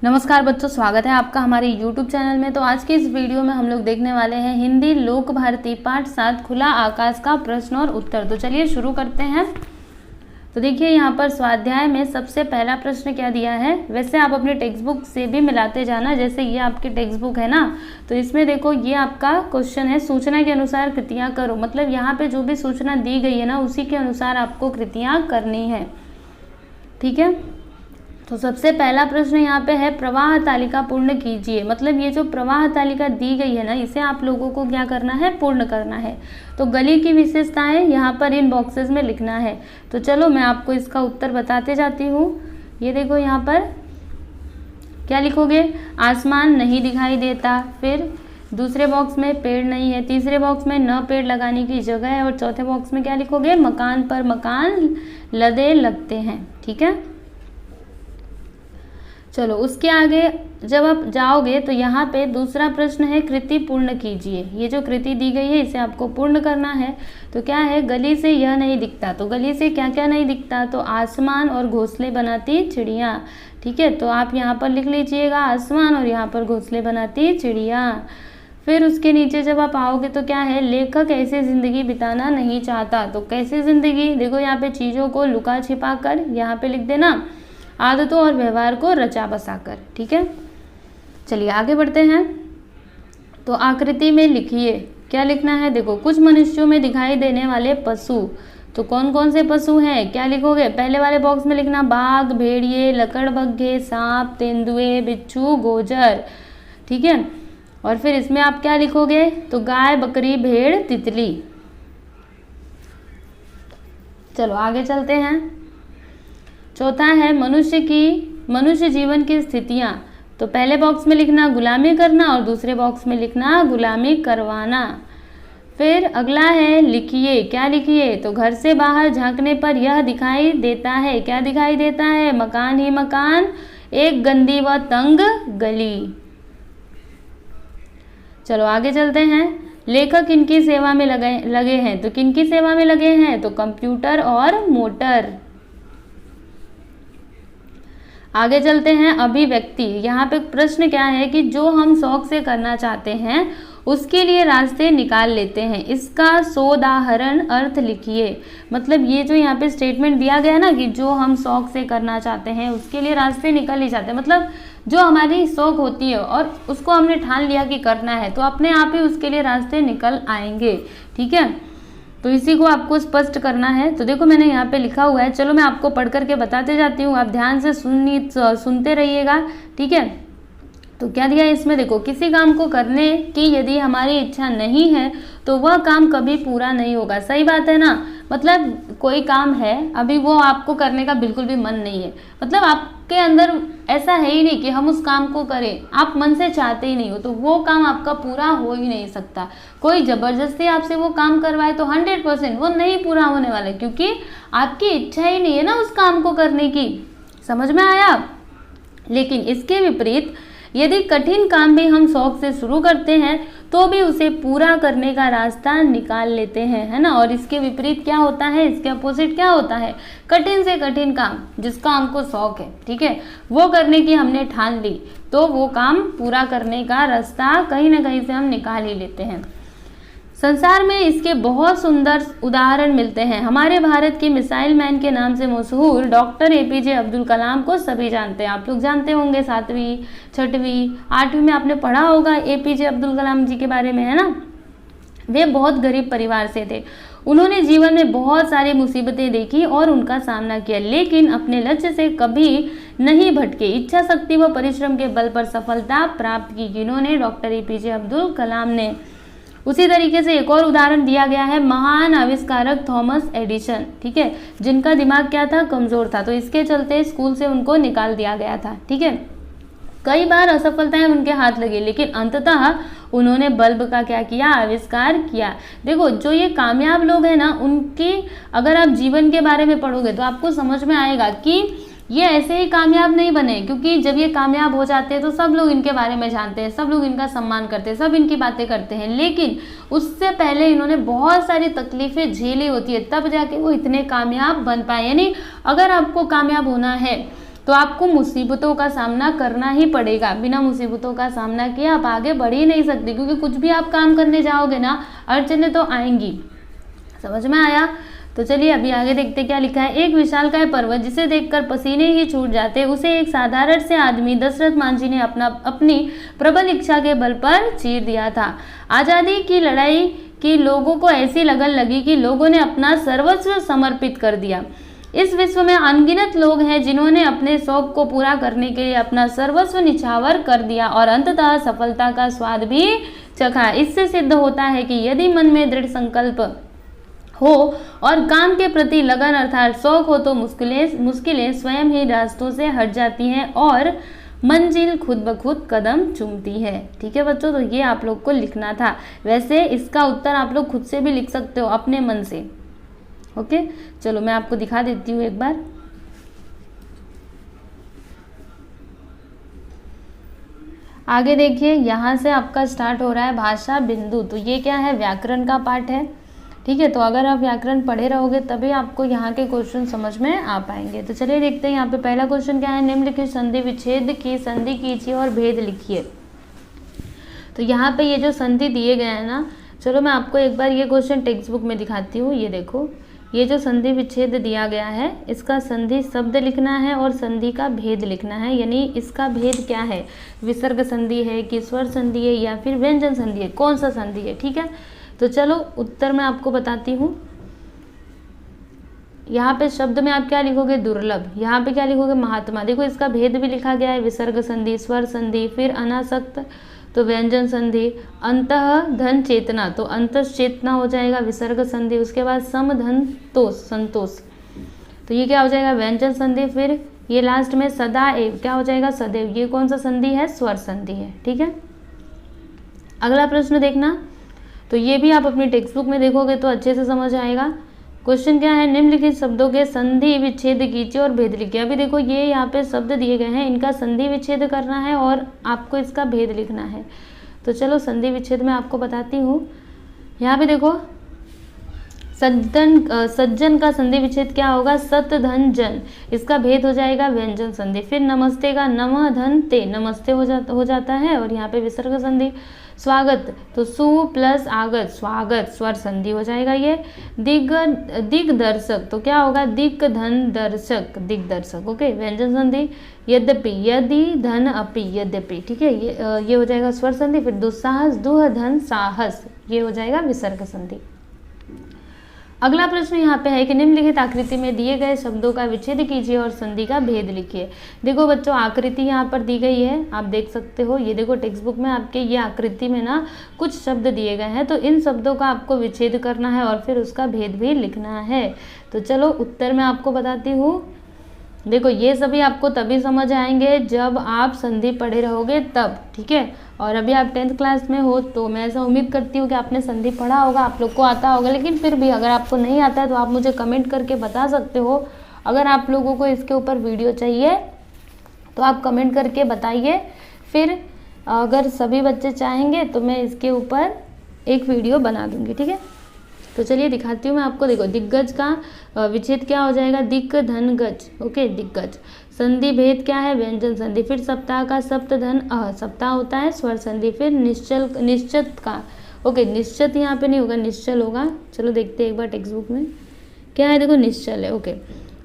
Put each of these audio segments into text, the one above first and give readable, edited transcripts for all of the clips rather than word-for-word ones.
नमस्कार बच्चों, स्वागत है आपका हमारे YouTube चैनल में। तो आज के इस वीडियो में हम लोग देखने वाले हैं हिंदी लोक भारती पाठ 7 खुला आकाश का प्रश्न और उत्तर। तो चलिए शुरू करते हैं। तो देखिए यहाँ पर स्वाध्याय में सबसे पहला प्रश्न क्या दिया है। वैसे आप अपने टेक्स्ट बुक से भी मिलाते जाना, जैसे ये आपकी टेक्स्ट बुक है ना, तो इसमें देखो ये आपका क्वेश्चन है, सूचना के अनुसार कृतियाँ करो। मतलब यहाँ पे जो भी सूचना दी गई है ना, उसी के अनुसार आपको कृतियाँ करनी है। ठीक है, तो सबसे पहला प्रश्न यहाँ पे है प्रवाह तालिका पूर्ण कीजिए। मतलब ये जो प्रवाह तालिका दी गई है ना, इसे आप लोगों को क्या करना है, पूर्ण करना है। तो गली की विशेषताएं यहाँ पर इन बॉक्सेस में लिखना है। तो चलो मैं आपको इसका उत्तर बताते जाती हूँ। ये देखो यहाँ पर क्या लिखोगे, आसमान नहीं दिखाई देता, फिर दूसरे बॉक्स में पेड़ नहीं है, तीसरे बॉक्स में न पेड़ लगाने की जगह है, और चौथे बॉक्स में क्या लिखोगे, मकान पर मकान लदे लगते हैं। ठीक है, चलो उसके आगे जब आप जाओगे तो यहाँ पे दूसरा प्रश्न है कृति पूर्ण कीजिए। ये जो कृति दी गई है इसे आपको पूर्ण करना है। तो क्या है, गली से यह नहीं दिखता। तो गली से क्या क्या नहीं दिखता, तो आसमान और घोंसले बनाती चिड़िया। ठीक है, तो आप यहाँ पर लिख लीजिएगा आसमान और यहाँ पर घोंसले बनाती चिड़िया। फिर उसके नीचे जब आप आओगे तो क्या है, लेखक ऐसे ज़िंदगी बिताना नहीं चाहता। तो कैसे ज़िंदगी, देखो यहाँ पे चीज़ों को लुका छिपा कर यहाँ पे लिख देना, आदतों और व्यवहार को रचा बसा कर। ठीक है, चलिए आगे बढ़ते हैं। तो आकृति में लिखिए, क्या लिखना है, देखो कुछ मनुष्यों में दिखाई देने वाले पशु। तो कौन कौन से पशु हैं, क्या लिखोगे, पहले वाले बॉक्स में लिखना बाघ, भेड़िए, लकड़बग्घे, सांप, तेंदुए, बिच्छू, गोजर। ठीक है, और फिर इसमें आप क्या लिखोगे, तो गाय, बकरी, भेड़, तितली। चलो आगे चलते हैं। चौथा है मनुष्य जीवन की स्थितियाँ। तो पहले बॉक्स में लिखना गुलामी करना और दूसरे बॉक्स में लिखना गुलामी करवाना। फिर अगला है लिखिए, क्या लिखिए, तो घर से बाहर झांकने पर यह दिखाई देता है, क्या दिखाई देता है, मकान ही मकान, एक गंदी व तंग गली। चलो आगे चलते हैं। लेखक किनकी सेवा में लगे हैं, तो किनकी सेवा में लगे हैं, तो कंप्यूटर और मोटर। आगे चलते हैं। अभिव्यक्ति, यहाँ पे प्रश्न क्या है कि जो हम शौक से करना चाहते हैं उसके लिए रास्ते निकाल लेते हैं, इसका सोदाहरण अर्थ लिखिए। मतलब ये जो यहाँ पे स्टेटमेंट दिया गया ना कि जो हम शौक से करना चाहते हैं उसके लिए रास्ते निकल ही जाते हैं। मतलब जो हमारी शौक होती है और उसको हमने ठान लिया कि करना है, तो अपने आप ही उसके लिए रास्ते निकल आएंगे। ठीक है, तो इसी को आपको स्पष्ट करना है। तो देखो मैंने यहाँ पे लिखा हुआ है, चलो मैं आपको पढ़ करके बताते जाती हूँ, आप ध्यान से सुनते रहिएगा। ठीक है, तो क्या दिया है इसमें, देखो किसी काम को करने की यदि हमारी इच्छा नहीं है तो वह काम कभी पूरा नहीं होगा। सही बात है ना, मतलब कोई काम है, अभी वो आपको करने का बिल्कुल भी मन नहीं है, मतलब आपके अंदर ऐसा है ही नहीं कि हम उस काम को करें, आप मन से चाहते ही नहीं हो, तो वो काम आपका पूरा हो ही नहीं सकता। कोई ज़बरदस्ती आपसे वो काम करवाए तो 100% वो नहीं पूरा होने वाला, क्योंकि आपकी इच्छा ही नहीं है ना उस काम को करने की। समझ में आया। लेकिन इसके विपरीत यदि कठिन काम भी हम शौक से शुरू करते हैं तो भी उसे पूरा करने का रास्ता निकाल लेते हैं, है ना। और इसके विपरीत क्या होता है, इसके अपोजिट क्या होता है, कठिन से कठिन काम जिसका हमको शौक है, ठीक है, वो करने की हमने ठान ली तो वो काम पूरा करने का रास्ता कहीं ना कहीं से हम निकाल ही लेते हैं। संसार में इसके बहुत सुंदर उदाहरण मिलते हैं। हमारे भारत के मिसाइल मैन के नाम से मशहूर डॉक्टर एपीजे अब्दुल कलाम को सभी जानते हैं। आप लोग जानते होंगे, 7वीं 6वीं 8वीं में आपने पढ़ा होगा एपीजे अब्दुल कलाम जी के बारे में, है ना। वे बहुत गरीब परिवार से थे। उन्होंने जीवन में बहुत सारी मुसीबतें देखी और उनका सामना किया, लेकिन अपने लक्ष्य से कभी नहीं भटके। इच्छा शक्ति व परिश्रम के बल पर सफलता प्राप्त की जिन्होंने डॉक्टर एपीजे अब्दुल कलाम ने। उसी तरीके से एक और उदाहरण दिया गया है महान आविष्कारक थॉमस एडिसन, ठीक है, जिनका दिमाग क्या था, कमजोर था, तो इसके चलते स्कूल से उनको निकाल दिया गया था। ठीक है, कई बार असफलताएं उनके हाथ लगी, लेकिन अंततः उन्होंने बल्ब का क्या किया, आविष्कार किया। देखो जो ये कामयाब लोग हैं ना, उनकी अगर आप जीवन के बारे में पढ़ोगे तो आपको समझ में आएगा कि ये ऐसे ही कामयाब नहीं बने, क्योंकि जब ये कामयाब हो जाते हैं तो सब लोग इनके बारे में जानते हैं, सब लोग इनका सम्मान करते हैं, सब इनकी बातें करते हैं, लेकिन उससे पहले इन्होंने बहुत सारी तकलीफें झेली होती है, तब जाके वो इतने कामयाब बन पाए। यानी अगर आपको कामयाब होना है तो आपको मुसीबतों का सामना करना ही पड़ेगा। बिना मुसीबतों का सामना किए आप आगे बढ़ ही नहीं सकते, क्योंकि कुछ भी आप काम करने जाओगे ना, अड़चनें तो आएंगी। समझ में आया? तो चलिए अभी आगे देखते क्या लिखा है। एक विशालकाय पर्वत जिसे देखकर पसीने ही छूट जाते, उसे एक साधारण से आदमी दशरथ मांझी ने अपनी प्रबल इच्छा के बल पर चीर दिया था। आजादी की लड़ाई की लोगों को ऐसी लगन लगी कि लोगों ने अपना सर्वस्व समर्पित कर दिया। इस विश्व में अनगिनत लोग हैं जिन्होंने अपने शौक को पूरा करने के लिए अपना सर्वस्व निछावर कर दिया और अंततः सफलता का स्वाद भी चखा। इससे सिद्ध होता है कि यदि मन में दृढ़ संकल्प हो और काम के प्रति लगन अर्थात शौक हो तो मुश्किलें स्वयं ही रास्तों से हट जाती हैं और मंजिल खुद ब खुद कदम चूमती है। ठीक है बच्चों, तो ये आप लोग को लिखना था। वैसे इसका उत्तर आप लोग खुद से भी लिख सकते हो अपने मन से। ओके, चलो मैं आपको दिखा देती हूँ एक बार। आगे देखिए, यहाँ से आपका स्टार्ट हो रहा है भाषा बिंदु। तो ये क्या है? व्याकरण का पार्ट है। ठीक है, तो अगर आप व्याकरण पढ़े रहोगे तभी आपको यहाँ के क्वेश्चन समझ में आ पाएंगे। तो चलिए देखते हैं यहाँ पे पहला क्वेश्चन क्या है। निम्नलिखित संधि विच्छेद की संधि कीजिए और भेद लिखिए। तो यहाँ पे ये जो संधि दिए गए हैं ना, चलो मैं आपको एक बार ये क्वेश्चन टेक्स्ट बुक में दिखाती हूँ। ये देखो, ये जो संधि विच्छेद दिया गया है, इसका संधि शब्द लिखना है और संधि का भेद लिखना है। यानी इसका भेद क्या है, विसर्ग संधि है कि स्वर संधि है या फिर व्यंजन संधि है, कौन सा संधि है। ठीक है, तो चलो उत्तर मैं आपको बताती हूँ। यहाँ पे शब्द में आप क्या लिखोगे? दुर्लभ। यहाँ पे क्या लिखोगे? महात्मा। देखो इसका भेद भी लिखा गया है, विसर्ग संधि, स्वर संधि, फिर अनासक्त तो व्यंजन संधि, अंतः धन चेतना तो अंतस चेतना हो जाएगा विसर्ग संधि, उसके बाद सम धन तोष संतोष तो ये क्या हो जाएगा? व्यंजन संधि। फिर ये लास्ट में सदा एव क्या हो जाएगा? सदैव। ये कौन सा संधि है? स्वर संधि है। ठीक है, अगला प्रश्न देखना। तो ये भी आप अपनी टेक्स्ट बुक में देखोगे तो अच्छे से समझ आएगा। क्वेश्चन क्या है? निम्नलिखित शब्दों के संधि विच्छेद कीजिए और भेद लिखिए। अभी देखो ये यहाँ पे शब्द दिए गए हैं, इनका संधि विच्छेद करना है और आपको इसका भेद लिखना है। तो चलो संधि विच्छेद में आपको बताती हूँ। यहाँ पे देखो, सज्जन का संधि विच्छेद क्या होगा? सत धन जन, इसका भेद हो जाएगा व्यंजन संधि। फिर नमस्ते का नमः धन ते, नमस्ते हो जाता है और यहाँ पे विसर्ग संधि। स्वागत तो सु प्लस आगत, स्वागत, स्वर संधि हो जाएगा ये। दिग्दर्शक तो क्या होगा? दिक धन दर्शक, दिग्दर्शक। ओके, व्यंजन संधि। यद्यपि, यदि धन अपि, यद्यपि। ठीक है, ये हो जाएगा स्वर संधि। फिर दुस्साहस, दुह धन साहस, ये हो जाएगा विसर्ग संधि। अगला प्रश्न यहाँ पे है कि निम्नलिखित आकृति में दिए गए शब्दों का विच्छेद कीजिए और संधि का भेद लिखिए। देखो बच्चों, आकृति यहाँ पर दी गई है, आप देख सकते हो। ये देखो टेक्स्ट बुक में आपके ये आकृति में ना कुछ शब्द दिए गए हैं, तो इन शब्दों का आपको विच्छेद करना है और फिर उसका भेद भी लिखना है। तो चलो उत्तर मैं आपको बताती हूँ। देखो ये सभी आपको तभी समझ आएंगे जब आप संधि पढ़े रहोगे तब। ठीक है, और अभी आप 10th क्लास में हो तो मैं ऐसा उम्मीद करती हूँ कि आपने संधि पढ़ा होगा, आप लोग को आता होगा। लेकिन फिर भी अगर आपको नहीं आता है तो आप मुझे कमेंट करके बता सकते हो। अगर आप लोगों को इसके ऊपर वीडियो चाहिए तो आप कमेंट करके बताइए। फिर अगर सभी बच्चे चाहेंगे तो मैं इसके ऊपर एक वीडियो बना दूँगी। ठीक है, तो चलिए दिखाती हूँ मैं आपको। देखो दिग्गज का विच्छेद क्या हो जाएगा? दिक् धन गज। ओके, दिग्गज। संधि भेद क्या है? व्यंजन संधि। फिर सप्ताह का सप्त धन अह, सप्ताह होता है स्वर संधि। फिर निश्चित का, ओके निश्चित यहाँ पे नहीं होगा, निश्चल होगा। चलो देखते हैं एक बार टेक्स्ट बुक में क्या है। देखो निश्चल है। ओके,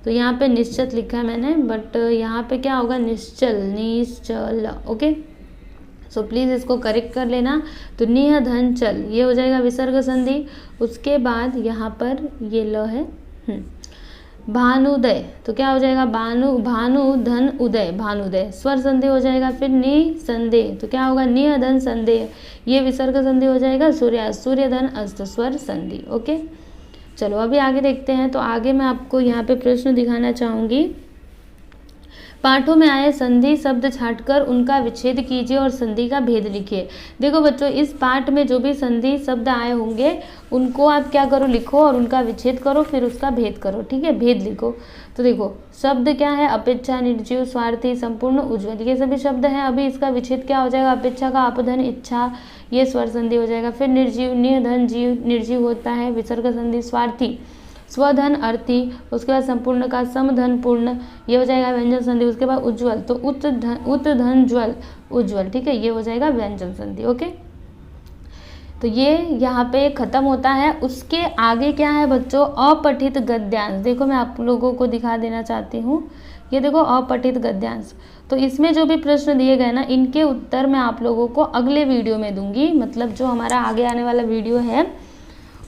तो यहाँ पे निश्चित लिखा है मैंने, बट यहाँ पे क्या होगा? निश्चल, निश्चल। ओके, सो प्लीज़ इसको करेक्ट कर लेना। तो निह धन चल, ये हो जाएगा विसर्ग संधि। उसके बाद यहाँ पर ये ल है भानुदय, तो क्या हो जाएगा? भानु धन उदय, भानुदय, स्वर संधि हो जाएगा। फिर नि संदेह, तो क्या होगा? निह धन संदेह, ये विसर्ग संधि हो जाएगा। सूर्यास्त, सूर्य धन अस्त, स्वर संधि। ओके, चलो अभी आगे देखते हैं। तो आगे मैं आपको यहाँ पे प्रश्न दिखाना चाहूँगी। पाठों में आए संधि शब्द छांटकर उनका विच्छेद कीजिए और संधि का भेद लिखिए। देखो बच्चों, इस पाठ में जो भी संधि शब्द आए होंगे उनको आप क्या करो? लिखो और उनका विच्छेद करो, फिर उसका भेद करो। ठीक है, भेद लिखो। तो देखो शब्द क्या है? अपेक्षा, निर्जीव, स्वार्थी, संपूर्ण, उज्ज्वल, ये सभी शब्द हैं। अभी इसका विच्छेद क्या हो जाएगा? अपेक्षा का अपधन इच्छा, ये स्वर संधि हो जाएगा। फिर निर्जीव, निर्धन जीव, निर्जीव होता है विसर्ग संधि। स्वार्थी, स्वधन अर्थी, उसके बाद संपूर्ण का समधन पूर्ण, ये हो जाएगा व्यंजन संधि। उसके बाद उज्ज्वल, तो उत्धन ज्वल उज्ज्वल, ठीक है, ये हो जाएगा व्यंजन संधि। ओके, तो ये यहाँ पे खत्म होता है। उसके आगे क्या है बच्चों, अपठित गद्यांश। देखो मैं आप लोगों को दिखा देना चाहती हूँ, ये देखो अपठित गद्यांश। तो इसमें जो भी प्रश्न दिए गए ना, इनके उत्तर मैं आप लोगों को अगले वीडियो में दूंगी, मतलब जो हमारा आगे आने वाला वीडियो है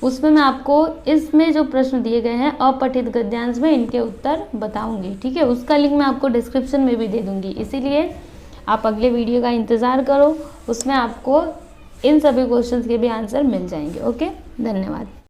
उसमें मैं आपको इसमें जो प्रश्न दिए गए हैं अपठित गद्यांश में इनके उत्तर बताऊंगी, ठीक है। उसका लिंक मैं आपको डिस्क्रिप्शन में भी दे दूंगी, इसीलिए आप अगले वीडियो का इंतज़ार करो, उसमें आपको इन सभी क्वेश्चंस के भी आंसर मिल जाएंगे। ओके, धन्यवाद।